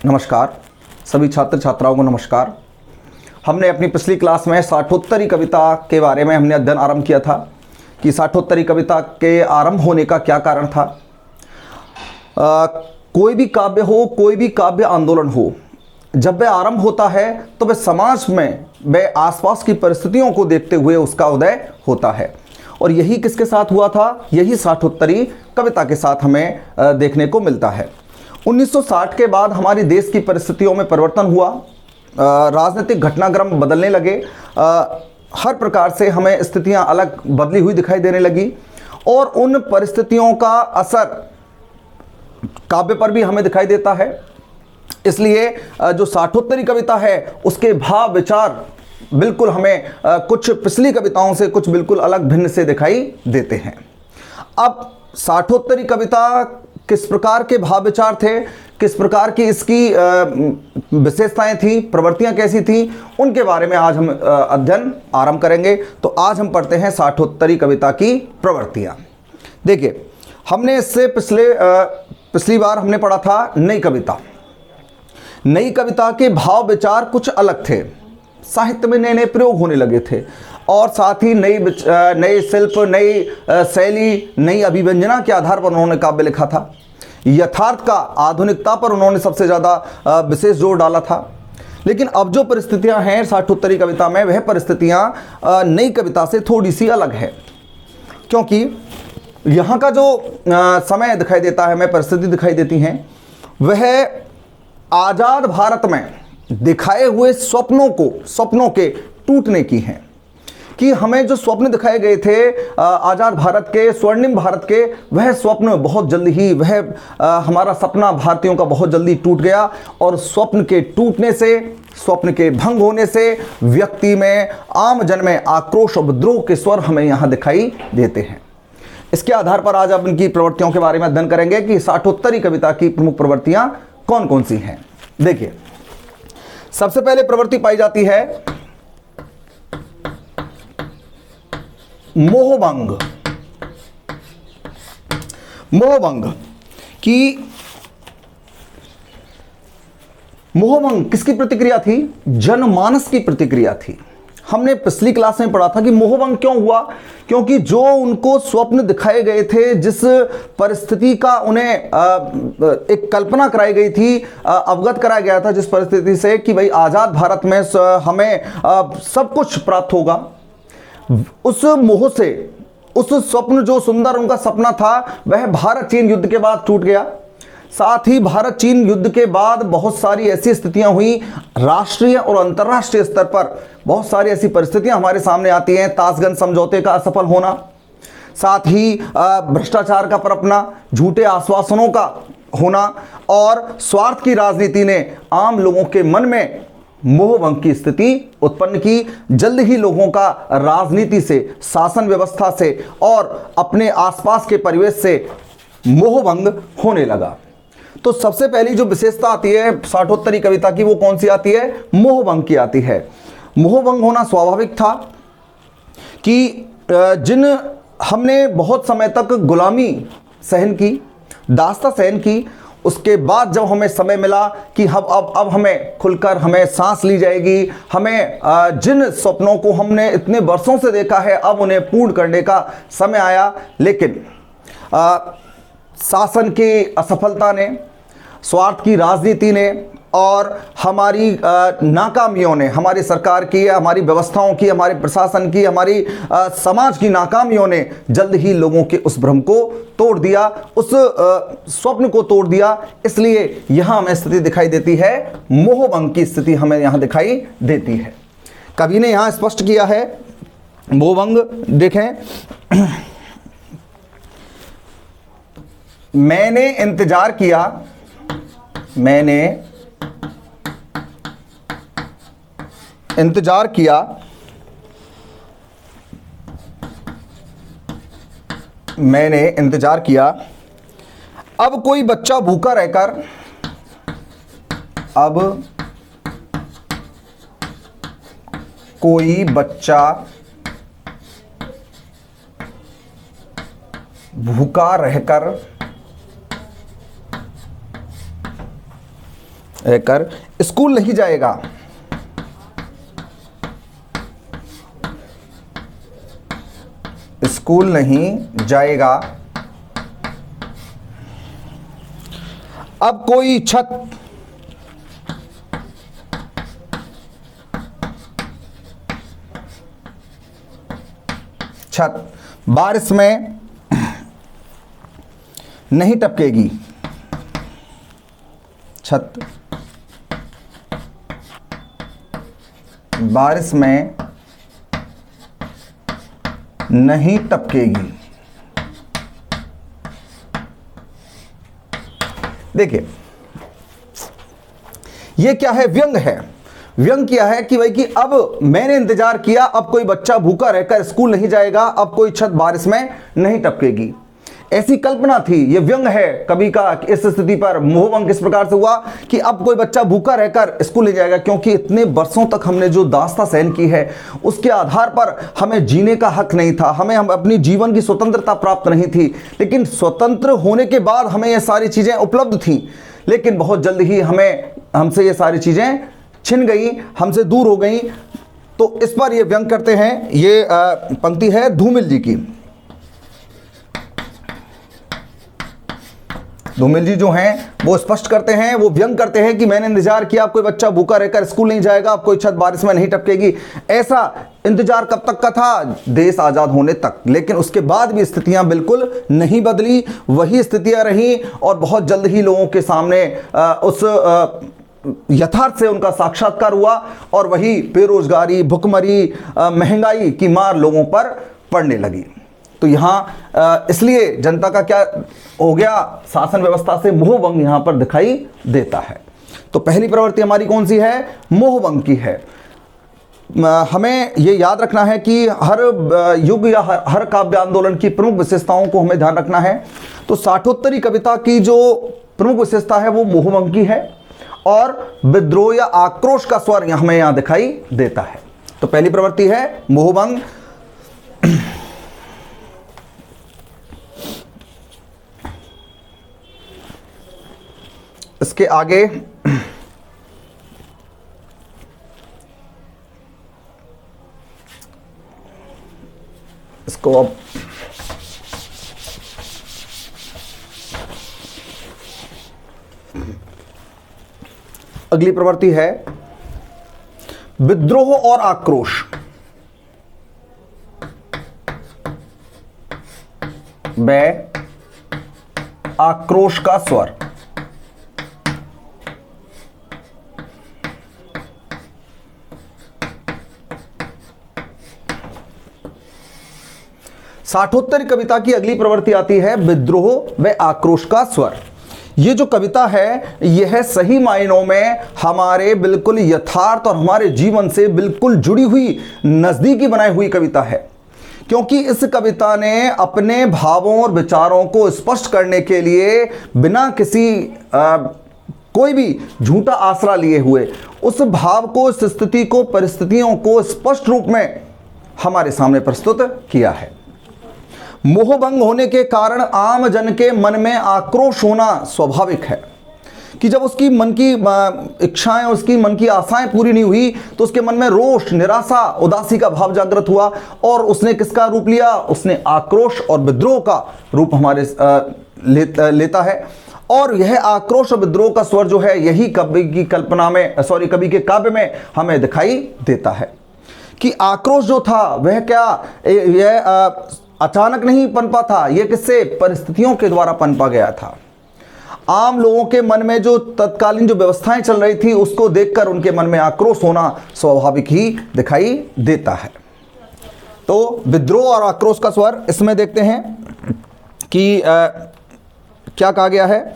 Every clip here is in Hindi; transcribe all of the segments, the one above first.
नमस्कार। सभी छात्र छात्राओं को नमस्कार। हमने अपनी पिछली क्लास में साठोत्तरी कविता के बारे में हमने अध्ययन आरंभ किया था कि साठोत्तरी कविता के आरंभ होने का क्या कारण था। कोई भी काव्य हो, कोई भी काव्य आंदोलन हो, जब वह आरंभ होता है तो वह समाज में वह आसपास की परिस्थितियों को देखते हुए उसका उदय होता है। और यही किसके साथ हुआ था? यही साठोत्तरी कविता के साथ हमें देखने को मिलता है। 1960 के बाद हमारी देश की परिस्थितियों में परिवर्तन हुआ, राजनीतिक घटनाक्रम बदलने लगे, हर प्रकार से हमें स्थितियां अलग बदली हुई दिखाई देने लगी और उन परिस्थितियों का असर काव्य पर भी हमें दिखाई देता है। इसलिए जो साठोत्तरी कविता है उसके भाव विचार बिल्कुल हमें कुछ पिछली कविताओं से कुछ बिल्कुल अलग भिन्न से दिखाई देते हैं। अब साठोत्तरी कविता किस प्रकार के भाव विचार थे, किस प्रकार की इसकी विशेषताएं थी, प्रवृत्तियां कैसी थी, उनके बारे में आज हम अध्ययन आरंभ करेंगे। तो आज हम पढ़ते हैं साठोत्तरी कविता की प्रवृत्तियां। देखिए, हमने इससे पिछली बार हमने पढ़ा था नई कविता। नई कविता के भाव विचार कुछ अलग थे, साहित्य में नए नए प्रयोग होने लगे थे और साथ ही नए शिल्प, नई शैली, नई अभिव्यंजना के आधार पर उन्होंने काव्य लिखा था। यथार्थ का, आधुनिकता पर उन्होंने सबसे ज़्यादा विशेष जोर डाला था। लेकिन अब जो परिस्थितियां हैं साठोत्तरी कविता में, वह परिस्थितियां नई कविता से थोड़ी सी अलग है, क्योंकि यहाँ का जो समय दिखाई देता है, हमें परिस्थिति दिखाई देती हैं, वह आज़ाद भारत में दिखाए हुए स्वप्नों के टूटने की हैं। कि हमें जो स्वप्न दिखाए गए थे आज़ाद भारत के, स्वर्णिम भारत के, वह स्वप्न बहुत जल्दी ही हमारा सपना भारतीयों का बहुत जल्दी टूट गया और स्वप्न के टूटने से, स्वप्न के भंग होने से व्यक्ति में, आम जन में आक्रोश और विद्रोह के स्वर हमें यहाँ दिखाई देते हैं। इसके आधार पर आज आप इनकी प्रवृत्तियों के बारे में अध्ययन करेंगे कि साठोत्तरी कविता की प्रमुख प्रवृत्तियां कौन कौन सी हैं। देखिए, सबसे पहले प्रवृत्ति पाई जाती है मोहभंग। मोहभंग किसकी प्रतिक्रिया थी? जनमानस की प्रतिक्रिया थी। हमने पिछली क्लास में पढ़ा था कि मोहभंग क्यों हुआ? क्योंकि जो उनको स्वप्न दिखाए गए थे, जिस परिस्थिति का उन्हें एक कल्पना कराई गई थी, अवगत कराया गया था जिस परिस्थिति से कि भाई आज़ाद भारत में हमें सब कुछ प्राप्त होगा, उस मोह से, उस स्वप्न, जो सुंदर उनका सपना था, वह भारत चीन युद्ध के बाद टूट गया। साथ ही भारत चीन युद्ध के बाद बहुत सारी ऐसी स्थितियां हुई, राष्ट्रीय और अंतर्राष्ट्रीय स्तर पर बहुत सारी ऐसी परिस्थितियां हमारे सामने आती हैं। ताशगंज समझौते का असफल होना, साथ ही भ्रष्टाचार का पनपना, झूठे आश्वासनों का होना और स्वार्थ की राजनीति ने आम लोगों के मन में मोहभंग की स्थिति उत्पन्न की। जल्द ही लोगों का राजनीति से, शासन व्यवस्था से और अपने आसपास के परिवेश से मोहभंग होने लगा। तो सबसे पहली जो विशेषता आती है साठोत्तरी कविता की, वो कौन सी आती है? मोहभंग की आती है। मोहभंग होना स्वाभाविक था कि जिन हमने बहुत समय तक गुलामी सहन की, दास्ता सहन की, उसके बाद जब हमें समय मिला कि अब हमें खुलकर हमें सांस ली जाएगी, हमें जिन सपनों को हमने इतने वर्षों से देखा है अब उन्हें पूर्ण करने का समय आया। लेकिन शासन की असफलता ने, स्वार्थ की राजनीति ने और हमारी नाकामियों ने, हमारी सरकार की, हमारी व्यवस्थाओं की, हमारे प्रशासन की, हमारी समाज की नाकामियों ने जल्द ही लोगों के उस भ्रम को तोड़ दिया, उस स्वप्न को तोड़ दिया। इसलिए यहाँ हमें स्थिति दिखाई देती है, मोहभंग की स्थिति हमें यहाँ दिखाई देती है। कवि ने यहाँ स्पष्ट किया है मोहभंग। देखें, मैंने इंतजार किया, मैंने इंतजार किया, मैंने इंतजार किया, अब कोई बच्चा भूखा रहकर, अब कोई बच्चा भूखा रहकर रहकर स्कूल नहीं जाएगा। स्कूल नहीं जाएगा। अब कोई छत बारिश में नहीं टपकेगी। छत बारिश में नहीं टपकेगी। देखिए ये क्या है, व्यंग है। व्यंग क्या है कि भाई कि अब मैंने इंतजार किया, अब कोई बच्चा भूखा रहकर स्कूल नहीं जाएगा, अब कोई छत बारिश में नहीं टपकेगी, ऐसी कल्पना थी। ये व्यंग है कवि का। इस स्थिति पर मोहभंग किस प्रकार से हुआ कि अब कोई बच्चा भूखा रहकर स्कूल नहीं जाएगा, क्योंकि इतने वर्षों तक हमने जो दास्तां सहन की है उसके आधार पर हमें जीने का हक नहीं था, हम अपनी जीवन की स्वतंत्रता प्राप्त नहीं थी। लेकिन स्वतंत्र होने के बाद हमें ये सारी चीजें उपलब्ध थी, लेकिन बहुत जल्द ही हमसे ये सारी चीजें छिन गई, हमसे दूर हो गई। तो इस पर ये व्यंग करते हैं। ये पंक्ति है धूमिल जी की। धूमिल जी जो हैं वो स्पष्ट करते हैं, वो व्यंग करते हैं कि मैंने इंतजार किया, अब कोई बच्चा भूखा रहकर स्कूल नहीं जाएगा, अब कोई छत बारिश में नहीं टपकेगी। ऐसा इंतजार कब तक का था? देश आजाद होने तक। लेकिन उसके बाद भी स्थितियां बिल्कुल नहीं बदली, वही स्थितियां रहीं और बहुत जल्द ही लोगों के सामने उस यथार्थ से उनका साक्षात्कार हुआ और वही बेरोजगारी, भुखमरी, महंगाई की मार लोगों पर पड़ने लगी। तो यहाँ इसलिए जनता का क्या हो गया, शासन व्यवस्था से मोहभंग यहाँ पर दिखाई देता है। तो पहली प्रवृत्ति हमारी कौन सी है? मोहभंग की है। हमें ये याद रखना है कि हर युग या हर काव्य आंदोलन की प्रमुख विशेषताओं को हमें ध्यान रखना है। तो साठोत्तरी कविता की जो प्रमुख विशेषता है वो मोहभंग की है और विद्रोह या आक्रोश का स्वर हमें यहाँ दिखाई देता है। तो पहली प्रवृत्ति है मोहभंग। इसके आगे इसको अब अगली प्रवृत्ति है विद्रोह और आक्रोश। व आक्रोश का स्वर। साठोत्तरी कविता की अगली प्रवृत्ति आती है विद्रोह व आक्रोश का स्वर। ये जो कविता है यह सही मायनों में हमारे बिल्कुल यथार्थ और हमारे जीवन से बिल्कुल जुड़ी हुई, नजदीकी बनाई हुई कविता है, क्योंकि इस कविता ने अपने भावों और विचारों को स्पष्ट करने के लिए बिना किसी कोई भी झूठा आसरा लिए हुए उस भाव को, उस स्थिति को, परिस्थितियों को स्पष्ट रूप में हमारे सामने प्रस्तुत किया है। मोहभंग होने के कारण आम जन के मन में आक्रोश होना स्वाभाविक है कि जब उसकी मन की इच्छाएं, उसकी मन की आशाएं पूरी नहीं हुई तो उसके मन में रोष, निराशा, उदासी का भाव जागृत हुआ और उसने किसका रूप लिया? उसने आक्रोश और विद्रोह का रूप हमारे लेता है। और यह आक्रोश और विद्रोह का स्वर जो है यही कवि की कल्पना में, कवि के काव्य में हमें दिखाई देता है कि आक्रोश जो था वह क्या यह अचानक नहीं पनपा था, यह किससे? परिस्थितियों के द्वारा पनपा गया था। आम लोगों के मन में जो तत्कालीन जो व्यवस्थाएं चल रही थी उसको देखकर उनके मन में आक्रोश होना स्वाभाविक ही दिखाई देता है। तो विद्रोह और आक्रोश का स्वर इसमें देखते हैं कि क्या कहा गया है।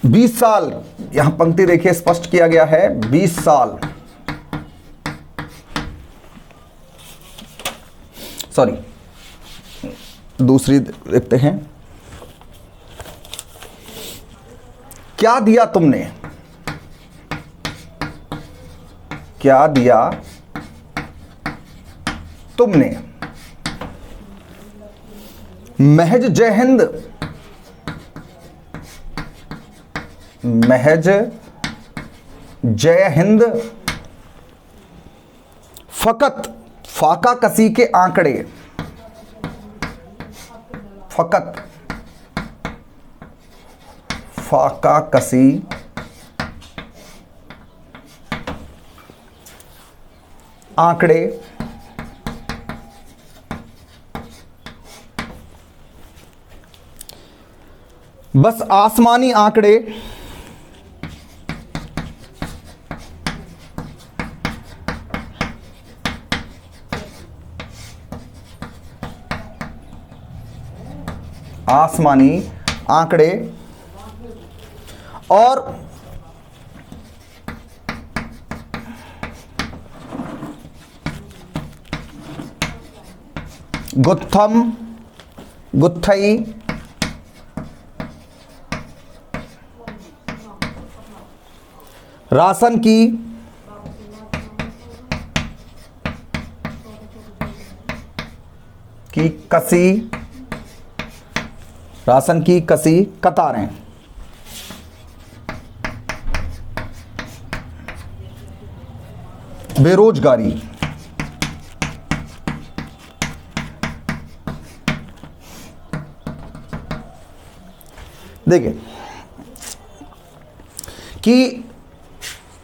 20 साल, यहां पंक्ति देखिए स्पष्ट किया गया है, 20 साल, सॉरी दूसरी देखते हैं। क्या दिया तुमने, क्या दिया तुमने, महज जय हिंद, महज जय हिंद फकत फाका कसी के आंकड़े, फकत फाका कसी आंकड़े बस आसमानी आंकड़े आसमानी आंकड़े और गुत्थम गुत्थई राशन की कसी, राशन की कसी कतारें, बेरोजगारी, देखिए कि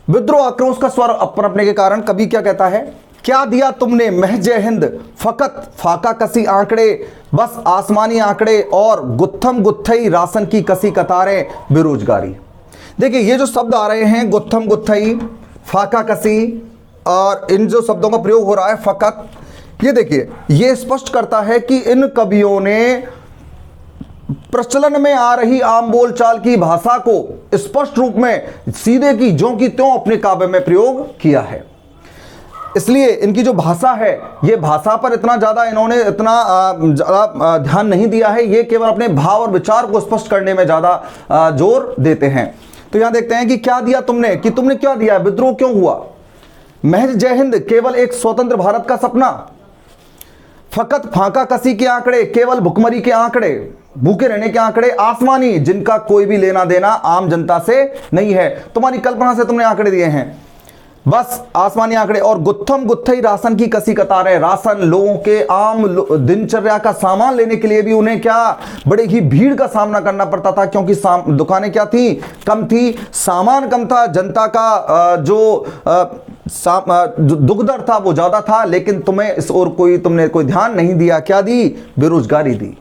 विद्रोह आक्रोश का स्वर अपने के कारण कवि क्या कहता है, क्या दिया तुमने महज हिंद फकत फाका कसी आंकड़े बस आसमानी आंकड़े और गुत्थम गुत्थई राशन की कसी कतारें बेरोजगारी। देखिए ये जो शब्द आ रहे हैं गुत्थम गुत्थई फाका कसी और इन जो शब्दों का प्रयोग हो रहा है फकत, ये देखिए ये स्पष्ट करता है कि इन कवियों ने प्रचलन में आ रही आम बोलचाल की भाषा को स्पष्ट रूप में सीधे की ज्यों की त्यों अपने काव्य में प्रयोग किया है। इसलिए इनकी जो भाषा है ये भाषा पर इतना ज़्यादा इन्होंने इतना ध्यान नहीं दिया है, ये केवल अपने भाव और विचार को स्पष्ट करने में ज़्यादा जोर देते हैं। तो यहाँ देखते हैं कि क्या दिया तुमने, कि तुमने क्या दिया, विद्रोह क्यों हुआ, महज जय हिंद केवल एक स्वतंत्र भारत का सपना, फकत फाका कसी के आंकड़े केवल भुखमरी के आंकड़े, भूखे रहने के आंकड़े, आसमानी जिनका कोई भी लेना देना आम जनता से नहीं है, तुम्हारी कल्पना से तुमने आंकड़े दिए हैं, बस आसमानी आंकड़े, और गुत्थम गुत्थई राशन की कसी कतारें, राशन लोगों के आम दिनचर्या का सामान लेने के लिए भी उन्हें क्या बड़े ही भीड़ का सामना करना पड़ता था, क्योंकि दुकानें क्या थी, कम थी, सामान कम था, जनता का जो दुख दर था वो ज्यादा था, लेकिन तुम्हें इस ओर तुमने कोई ध्यान नहीं दिया, क्या दी, बेरोजगारी दी।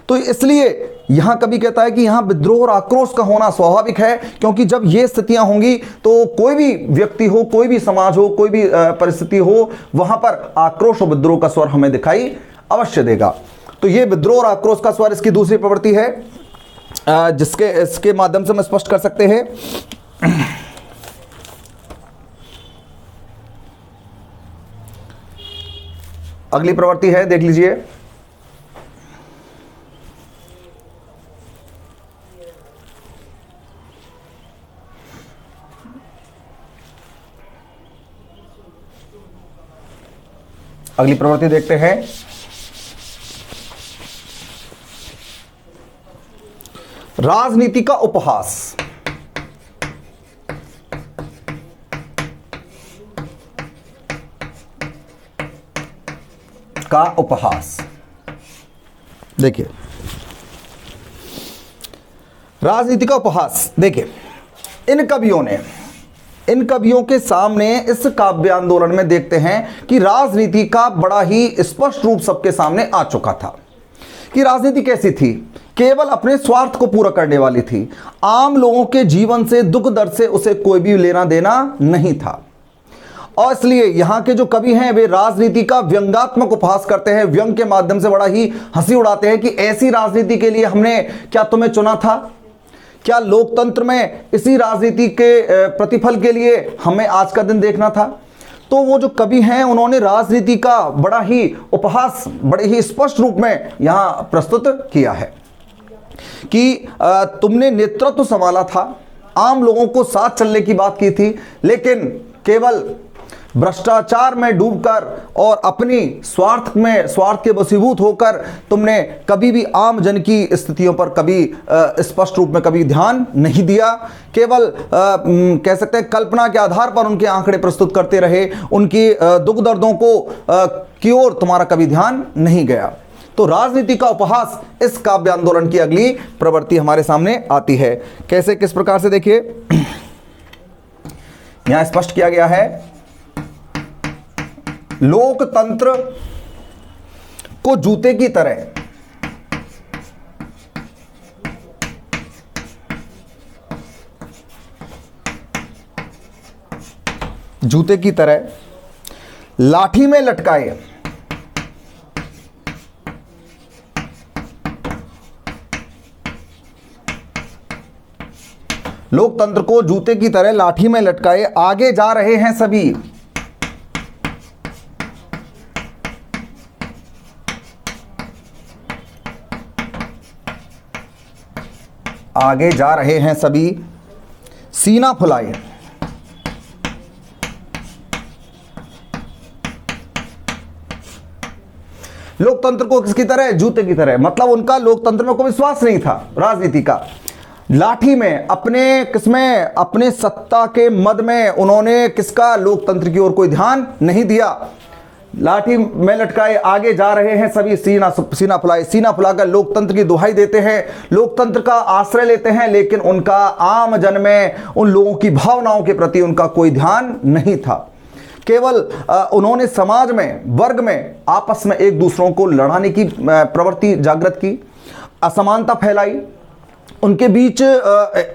तो इसलिए यहां कवि कहता है कि यहां विद्रोह और आक्रोश का होना स्वाभाविक है, क्योंकि जब ये स्थितियां होंगी तो कोई भी व्यक्ति हो, कोई भी समाज हो, कोई भी परिस्थिति हो, वहां पर आक्रोश और विद्रोह का स्वर हमें दिखाई अवश्य देगा। तो ये विद्रोह और आक्रोश का स्वर इसकी दूसरी प्रवृत्ति है जिसके इसके माध्यम से हम स्पष्ट कर सकते हैं। अगली प्रवृत्ति है, देख लीजिए, अगली प्रवृत्ति देखते हैं, राजनीति का उपहास। का उपहास, देखिए राजनीति का उपहास, देखिए इन कवियों के सामने इस काव्य आंदोलन में देखते हैं कि राजनीति का बड़ा ही स्पष्ट रूप सबके सामने आ चुका था कि राजनीति कैसी थी, केवल अपने स्वार्थ को पूरा करने वाली थी, आम लोगों के जीवन से दुख दर्द से उसे कोई भी लेना देना नहीं था। और इसलिए यहाँ के जो कवि हैं वे राजनीति का व्यंग्यात्मक उपहास करते हैं, व्यंग के माध्यम से बड़ा ही हंसी उड़ाते हैं कि ऐसी राजनीति के लिए हमने क्या तुम्हें चुना था, क्या लोकतंत्र में इसी राजनीति के प्रतिफल के लिए हमें आज का दिन देखना था। तो वो जो कवि हैं उन्होंने राजनीति का बड़ा ही उपहास बड़े ही स्पष्ट रूप में यहाँ प्रस्तुत किया है कि तुमने नेतृत्व संभाला था, आम लोगों को साथ चलने की बात की थी, लेकिन केवल भ्रष्टाचार में डूबकर और अपनी स्वार्थ के वशीभूत होकर तुमने कभी भी आम जन की स्थितियों पर कभी स्पष्ट रूप में कभी ध्यान नहीं दिया। केवल कह सकते हैं कल्पना के आधार पर उनके आंकड़े प्रस्तुत करते रहे, उनकी दुख दर्दों की ओर तुम्हारा कभी ध्यान नहीं गया। तो राजनीति का उपहास इस काव्य आंदोलन की अगली प्रवृत्ति हमारे सामने आती है। कैसे, किस प्रकार से, देखिए यहां स्पष्ट किया गया है, लोकतंत्र को जूते की तरह लाठी में लटकाए लोकतंत्र को जूते की तरह लाठी में लटकाए आगे जा रहे हैं सभी। आगे जा रहे हैं सभी सीना फुलाए। लोकतंत्र को किसकी तरह? जूते की तरह। मतलब उनका लोकतंत्र में कोई विश्वास नहीं था राजनीति का। लाठी में अपने सत्ता के मद में उन्होंने किसका? लोकतंत्र की ओर कोई ध्यान नहीं दिया। लाठी में लटकाए आगे जा रहे हैं सभी सीना फुलाए। सीना फुलाकर लोकतंत्र की दुहाई देते हैं, लोकतंत्र का आश्रय लेते हैं, लेकिन उनका आम जन में उन लोगों की भावनाओं के प्रति उनका कोई ध्यान नहीं था। केवल उन्होंने समाज में, वर्ग में आपस में एक दूसरों को लड़ाने की प्रवृत्ति जागृत की, असमानता फैलाई, उनके बीच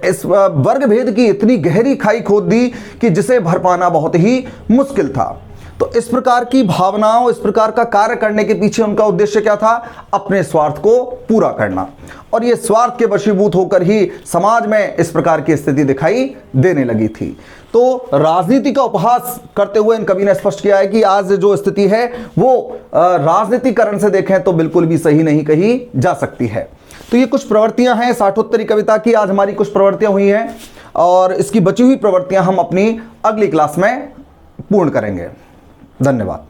इस वर्ग भेद की इतनी गहरी खाई खोद दी कि जिसे भर पाना बहुत ही मुश्किल था। तो इस प्रकार की भावनाओं, इस प्रकार का कार्य करने के पीछे उनका उद्देश्य क्या था? अपने स्वार्थ को पूरा करना। और ये स्वार्थ के वशीभूत होकर ही समाज में इस प्रकार की स्थिति दिखाई देने लगी थी। तो राजनीति का उपहास करते हुए इन कवि ने स्पष्ट किया है कि आज जो स्थिति है वो राजनीतिकरण से देखें तो बिल्कुल भी सही नहीं कही जा सकती है। तो ये कुछ प्रवृत्तियां हैं साठोत्तरी कविता की। आज हमारी कुछ प्रवृत्तियां हुई हैं और इसकी बची हुई प्रवृत्तियां हम अपनी अगली क्लास में पूर्ण करेंगे। धन्यवाद।